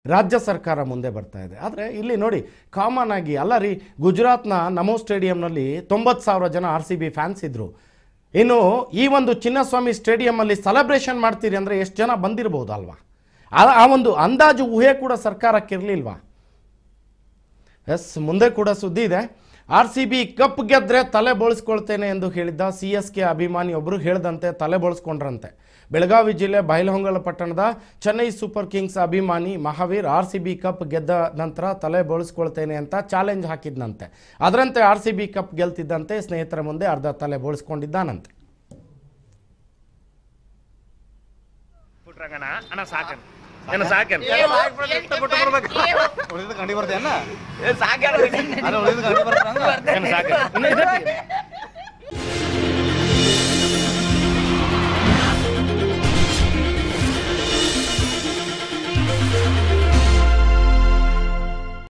ರಾಜ್ಯ ಸರ್ಕಾರ ಮುಂದೆ ಬರ್ತಾ ಇದೆ. ಆದರೆ ಇಲ್ಲಿ ನೋಡಿ ಕಾಮನ್ ಆಗಿ ಅಲ್ಲ ರೀ, ಗುಜರಾತ್ನ ನಮೋ ಸ್ಟೇಡಿಯಂನಲ್ಲಿ 90,000 ಜನ RCB ಫ್ಯಾನ್ಸ್ ಇದ್ದರು. ಇನ್ನು ಈ ಒಂದು ಚಿನ್ನಸ್ವಾಮಿ ಸ್ಟೇಡಿಯಮಲ್ಲಿ ಸೆಲೆಬ್ರೇಷನ್ ಮಾಡ್ತೀರಿ ಅಂದರೆ ಎಷ್ಟು ಜನ ಬಂದಿರ್ಬೋದು ಅಲ್ವಾ? ಆ ಒಂದು ಅಂದಾಜು ಊಹೆ ಕೂಡ ಸರ್ಕಾರಕ್ಕೆ ಇರಲಿಲ್ವಾ? ಎಸ್, ಮುಂದೆ ಕೂಡ ಸುದ್ದಿ ಇದೆ. RCB ಕಪ್ ಗೆದ್ರೆ ತಲೆ ಬೋಳಿಸ್ಕೊಳ್ತೇನೆ ಎಂದು ಹೇಳಿದ್ದ CSK ಅಭಿಮಾನಿ ಒಬ್ಬರು ಹೇಳ್ದಂತೆ ತಲೆ ಬೋಳಿಸ್ಕೊಂಡ್ರಂತೆ. ಬೆಳಗಾವಿ ಜಿಲ್ಲೆ ಬೈಲಹೊಂಗಲ ಪಟ್ಟಣದ ಚೆನ್ನೈ ಸೂಪರ್ ಕಿಂಗ್ಸ್ ಅಭಿಮಾನಿ ಮಹಾವೀರ್ RCB ಕಪ್ ಗೆದ್ದ ನಂತರ ತಲೆ ಬೋಳಿಸ್ಕೊಳ್ತೇನೆ ಅಂತ ಚಾಲೆಂಜ್ ಹಾಕಿದ್ನಂತೆ. ಅದರಂತೆ RCB ಕಪ್ ಗೆಲ್ತಿದ್ದಂತೆ ಸ್ನೇಹಿತರ ಮುಂದೆ ಅರ್ಧ ತಲೆ ಬೋಳಿಸ್ಕೊಂಡಿದ್ದಾನಂತೆ.